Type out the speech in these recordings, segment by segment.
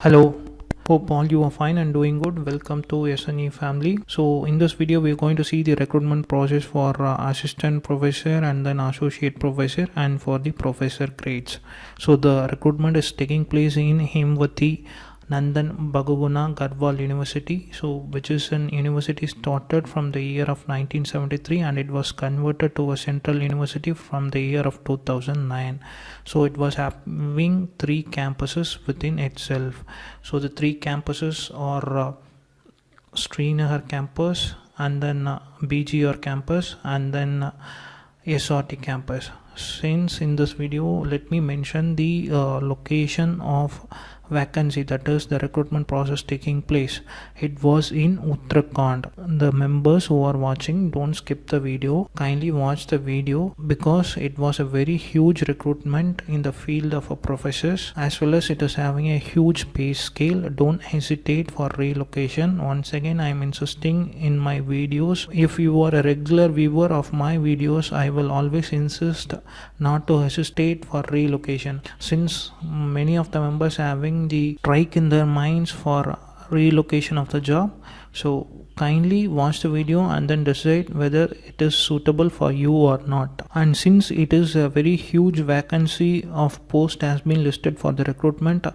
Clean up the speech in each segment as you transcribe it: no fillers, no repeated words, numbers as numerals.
Hello, hope all you are fine and doing good. Welcome to SNE family. So in this video we are going to see the recruitment process for assistant professor and then associate professor and for the professor grades. So the recruitment is taking place in Hemwati Nandan Baguguna Garhwal University, so which is an university started from the year of 1973 and it was converted to a central university from the year of 2009. So it was having three campuses within itself. So the three campuses are Srinagar campus and then BGR campus and then SRT campus. Since in this video let me mention the location of vacancy, that is the recruitment process taking place. It was in Uttarakhand. The members who are watching, don't skip the video, kindly watch the video because it was a very huge recruitment in the field of professors, as well as it is having a huge pay scale. Don't hesitate for relocation. Once again I am insisting in my videos, if you are a regular viewer of my videos, I will always insist not to hesitate for relocation, since many of the members having the strike in their minds for relocation of the job. So kindly watch the video and then decide whether it is suitable for you or not. And since it is a very huge vacancy of post has been listed for the recruitment,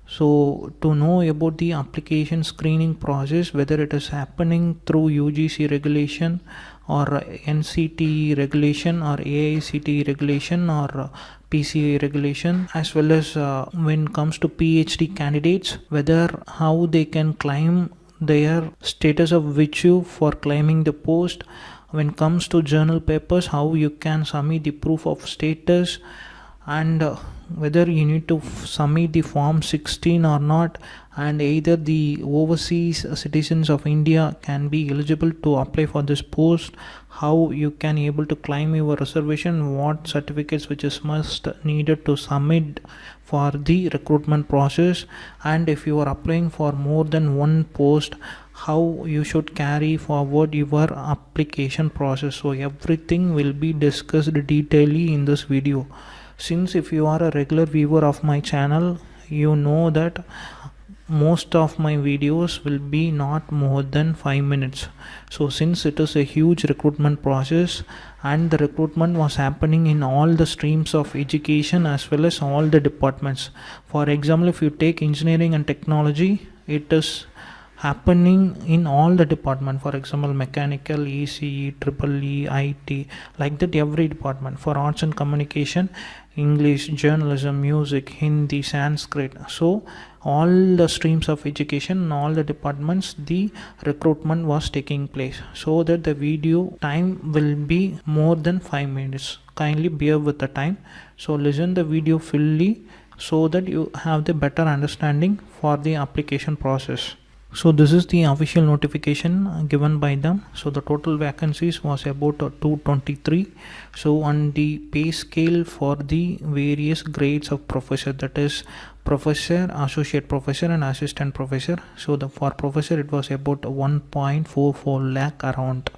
so to know about the application screening process, whether it is happening through UGC regulation or NCT regulation or AICTE regulation or PCA regulation, as well as when it comes to PhD candidates, whether how they can claim their status of virtue for claiming the post. When it comes to journal papers, how you can submit the proof of status, and whether you need to submit the form 16 or not, and either the overseas citizens of India can be eligible to apply for this post, how you can able to claim your reservation, what certificates which is must needed to submit for the recruitment process, and if you are applying for more than one post, how you should carry forward your application process. So everything will be discussed detailedly in this video. Since if you are a regular viewer of my channel, you know that most of my videos will be not more than 5 minutes. So since it is a huge recruitment process and the recruitment was happening in all the streams of education as well as all the departments. For example, if you take engineering and technology, it is happening in all the department. For example, mechanical, ECE, EEE, IT, like that every department. For arts and communication, English, journalism, music, Hindi, Sanskrit. So all the streams of education, all the departments, the recruitment was taking place, so that the video time will be more than 5 minutes. Kindly bear with the time. So listen the video fully so that you have the better understanding for the application process. So this is the official notification given by them. So the total vacancies was about 223. So on the pay scale for the various grades of professor, that is professor, associate professor and assistant professor. So for professor it was about 1.44 lakh around.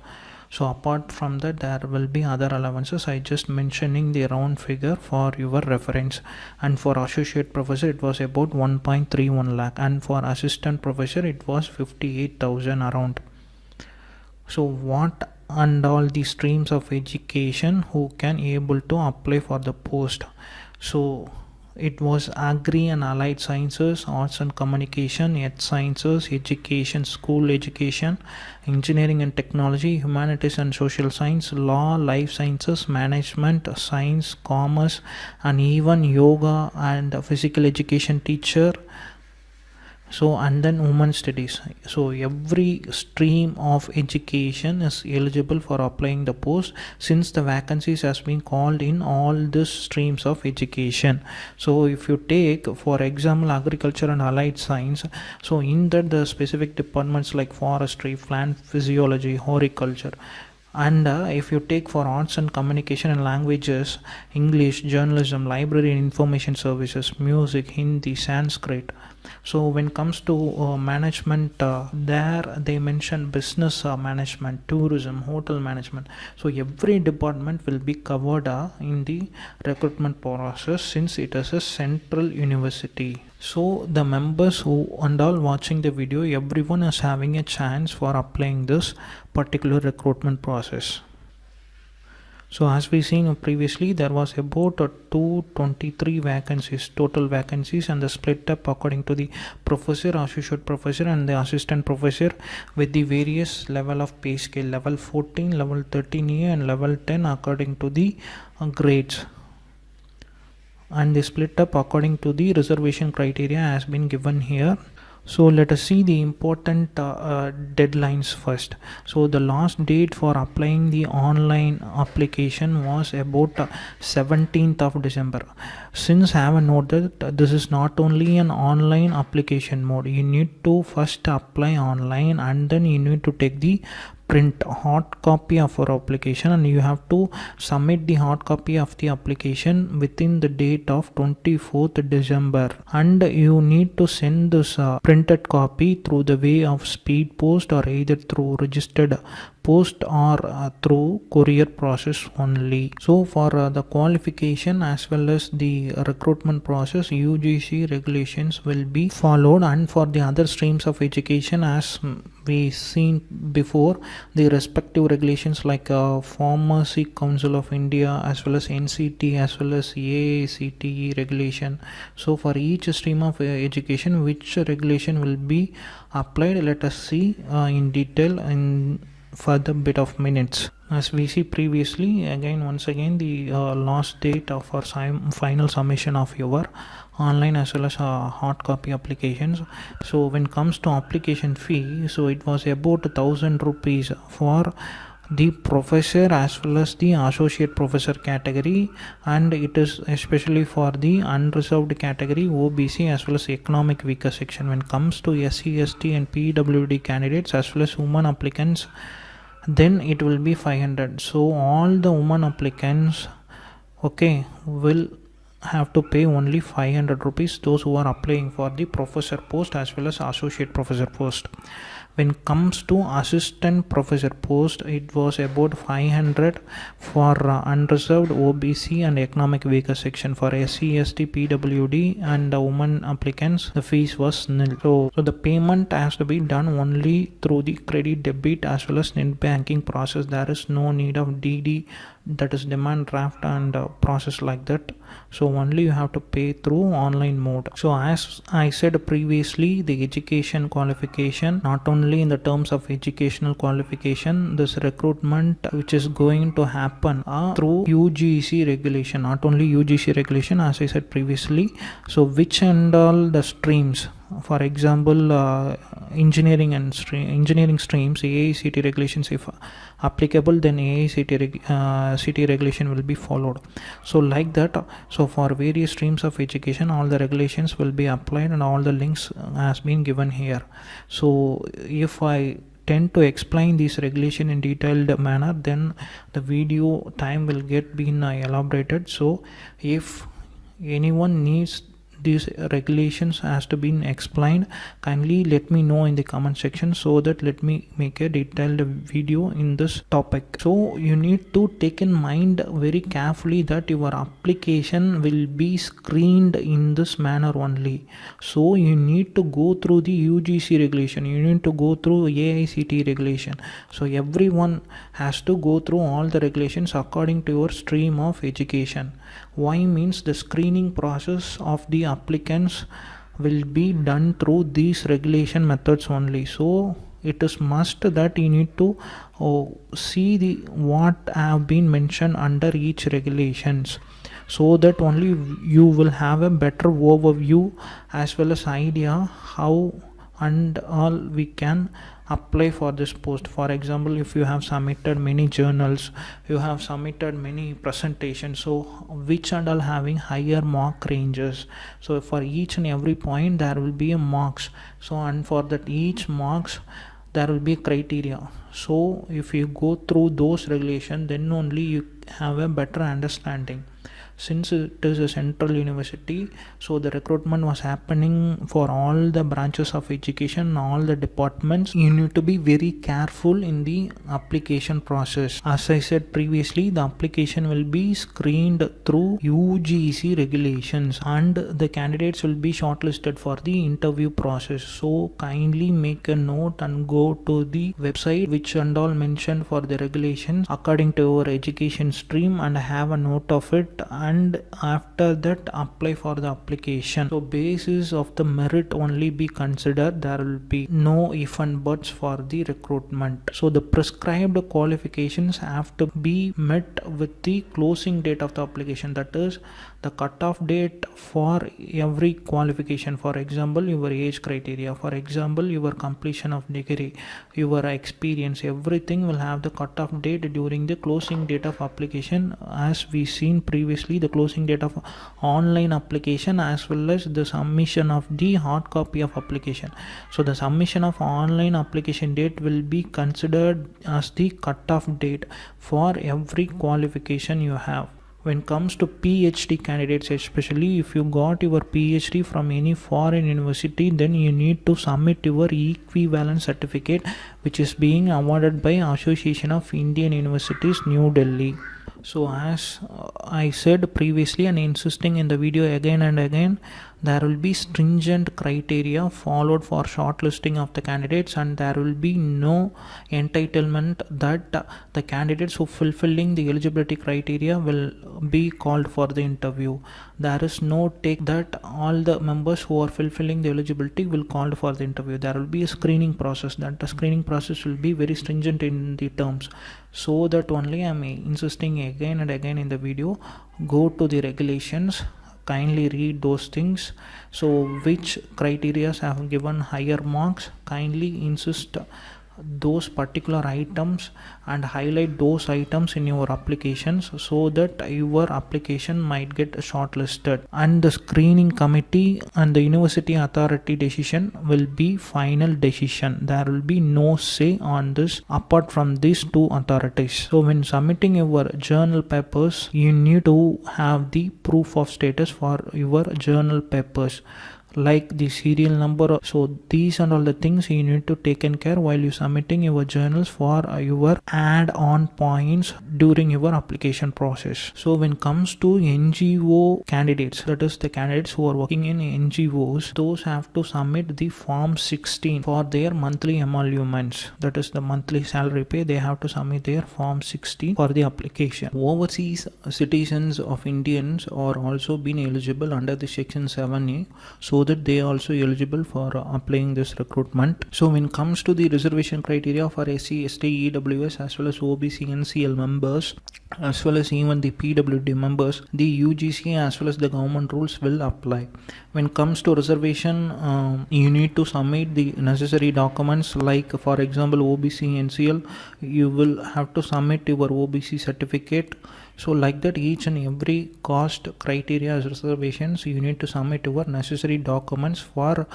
So apart from that, there will be other allowances. I just mentioning the round figure for your reference. And for associate professor it was about 1.31 lakh, and for assistant professor it was 58,000 around. So what and all the streams of education who can able to apply for the post? So it was agri and allied sciences, arts and communication, health sciences, education, school education, engineering and technology, humanities and social science, law, life sciences, management, science, commerce, and even yoga and physical education teacher. So and then women studies. So every stream of education is eligible for applying the post, since the vacancies has been called in all these streams of education. So if you take for example agriculture and allied science, so in that the specific departments like forestry, plant physiology, horticulture. And if you take for arts and communication and languages, English, journalism, library and information services, music, Hindi, Sanskrit, So when it comes to management, there they mention business management, tourism, hotel management. So every department will be covered in the recruitment process, since it is a central university. So the members who and all watching the video, everyone is having a chance for applying this particular recruitment process. So as we seen previously, there was about 223 vacancies, total vacancies, and the split up according to the professor, associate professor, and the assistant professor, with the various level of pay scale, level 14, level 13A, and level 10 according to the grades. And the split up according to the reservation criteria has been given here. So let us see the important deadlines first. So the last date for applying the online application was about 17th of December. Since I have noted that this is not only an online application mode, you need to first apply online and then you need to take the print hard copy of our application, and you have to submit the hard copy of the application within the date of 24th December, and you need to send this printed copy through the way of speed post, or either through registered post, or through courier process only. So for the qualification as well as the recruitment process, UGC regulations will be followed, and for the other streams of education, as we seen before, the respective regulations like Pharmacy Council of India, as well as NCT, as well as AICTE regulation. So for each stream of education, which regulation will be applied, let us see in detail in further bit of minutes. As we see previously, once again the last date of our final submission of your online as well as hard copy applications. So when it comes to application fee, so it was about 1,000 rupees for the professor as well as the associate professor category, and it is especially for the unreserved category, OBC, as well as economic weaker section. When it comes to SC, ST and PWD candidates as well as women applicants, then it will be 500. So all the women applicants will have to pay only 500 rupees, those who are applying for the professor post as well as associate professor post. When it comes to assistant professor post, it was about 500 for unreserved, OBC and economic weaker section. For SC, ST, PWD and women applicants, the fees was nil. So the payment has to be done only through the credit debit as well as net banking process. There is no need of DD, that is demand draft and process like that. So only you have to pay through online mode. So as I said previously, the education qualification, not only in the terms of educational qualification, this recruitment which is going to happen through UGC regulation, not only UGC regulation as I said previously. So which and all the streams, for example engineering streams, AICTE regulations if applicable, then AICTE regulation will be followed. So like that, so for various streams of education, all the regulations will be applied and all the links has been given here. So if I tend to explain this regulation in detailed manner, then the video time will get been elaborated. So if anyone needs these regulations has to be explained, kindly let me know in the comment section, so that let me make a detailed video in this topic. So you need to take in mind very carefully that your application will be screened in this manner only. So you need to go through the UGC regulation, you need to go through AICTE regulation. So everyone has to go through all the regulations according to your stream of education. Why means the screening process of the applicants will be done through these regulation methods only. So it is must that you need to see the what have been mentioned under each regulations, so that only you will have a better overview as well as idea how and all we can apply for this post. For example, if you have submitted many journals, you have submitted many presentations, so which and all having higher mark ranges, so for each and every point there will be a marks. So and for that each marks there will be a criteria. So if you go through those regulations, then only you have a better understanding. since it is a central university, so the recruitment was happening for all the branches of education, all the departments. You need to be very careful in the application process. As I said previously, the application will be screened through UGC regulations and the candidates will be shortlisted for the interview process. So kindly make a note and go to the website which and all mentioned for the regulations according to your education stream and have a note of it, and after that apply for the application. So basis of the merit only be considered. There will be no if and buts for the recruitment. So the prescribed qualifications have to be met with the closing date of the application, that is the cutoff date for every qualification. For example, your age criteria, for example, your completion of degree, your experience, everything will have the cutoff date during the closing date of application. As we seen previously, the closing date of online application as well as the submission of the hard copy of application. So the submission of online application date will be considered as the cutoff date for every qualification you have. When it comes to PhD candidates, especially if you got your PhD from any foreign university, then you need to submit your equivalent certificate, which is being awarded by Association of Indian Universities, New Delhi. So as I said previously and insisting in the video again and again, there will be stringent criteria followed for shortlisting of the candidates, and there will be no entitlement that the candidates who fulfilling the eligibility criteria will be called for the interview. There is no take that all the members who are fulfilling the eligibility will called for the interview. There will be a screening process. That the screening process will be very stringent in the terms. So that only I am insisting again and again in the video, go to the regulations, kindly read those things. So which criteria have given higher marks, kindly insist those particular items and highlight those items in your applications so that your application might get shortlisted, and the screening committee and the university authority decision will be final decision. There will be no say on this apart from these two authorities. So when submitting your journal papers, you need to have the proof of status for your journal papers, like the serial number. So these and all the things you need to take care while you submitting your journals for your add-on points during your application process. So when it comes to NGO candidates, that is the candidates who are working in NGOs, those have to submit the form 16 for their monthly emoluments, that is the monthly salary pay. They have to submit their form 16 for the application. Overseas citizens of Indians are also been eligible under the section 7A, so that they are also eligible for applying this recruitment. So when it comes to the reservation criteria for SC, ST, EWS as well as OBC, NCL members as well as even the PWD members, the UGC as well as the government rules will apply. When it comes to reservation, you need to submit the necessary documents, like for example OBC, NCL, you will have to submit your OBC certificate. So like that, each and every cost criteria as reservations, you need to submit your necessary documents for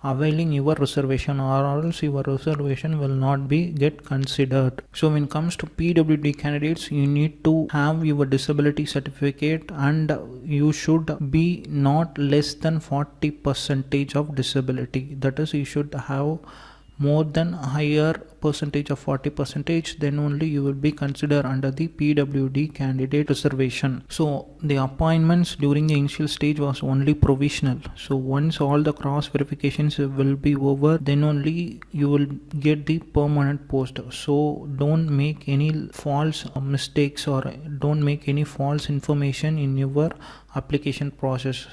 availing your reservation, or else your reservation will not be get considered. So when it comes to PWD candidates, you need to have your disability certificate and you should be not less than 40% of disability. That is, you should have more than a higher percentage of 40%, then only you will be considered under the PWD candidate reservation. So the appointments during the initial stage was only provisional. So once all the cross verifications will be over, then only you will get the permanent post. So don't make any false mistakes or don't make any false information in your application process.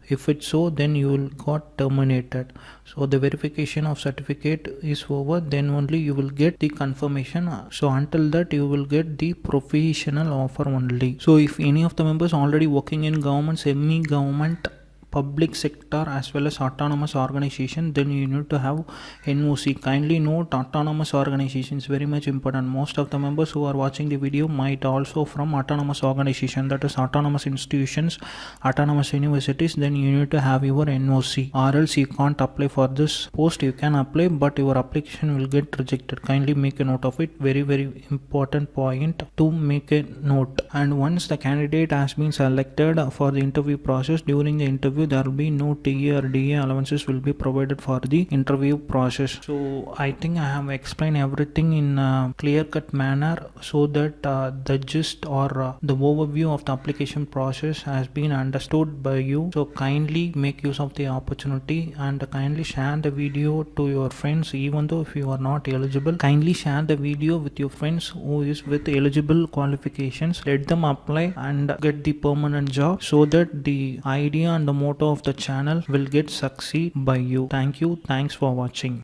If it's so, then you will got terminated. So the verification of certificate is over, then only you will get the confirmation. So until that, you will get the provisional offer only. So if any of the members already working in government, semi-government, public sector as well as autonomous organization, then you need to have NOC. Kindly note, autonomous organization is very much important. Most of the members who are watching the video might also from autonomous organization, that is autonomous institutions, autonomous universities. Then you need to have your NOC, or else you can't apply for this post. You can apply, but your application will get rejected. Kindly make a note of it. Very important point to make a note. And once the candidate has been selected for the interview process, during the interview there will be no TA or DA allowances will be provided for the interview process. So I think I have explained everything in a clear-cut manner, so that the gist or the overview of the application process has been understood by you. So kindly make use of the opportunity and kindly share the video to your friends. Even though if you are not eligible, kindly share the video with your friends who is with eligible qualifications. Let them apply and get the permanent job, so that the idea and the motto of the channel will get succeed by you. Thank you. Thanks for watching.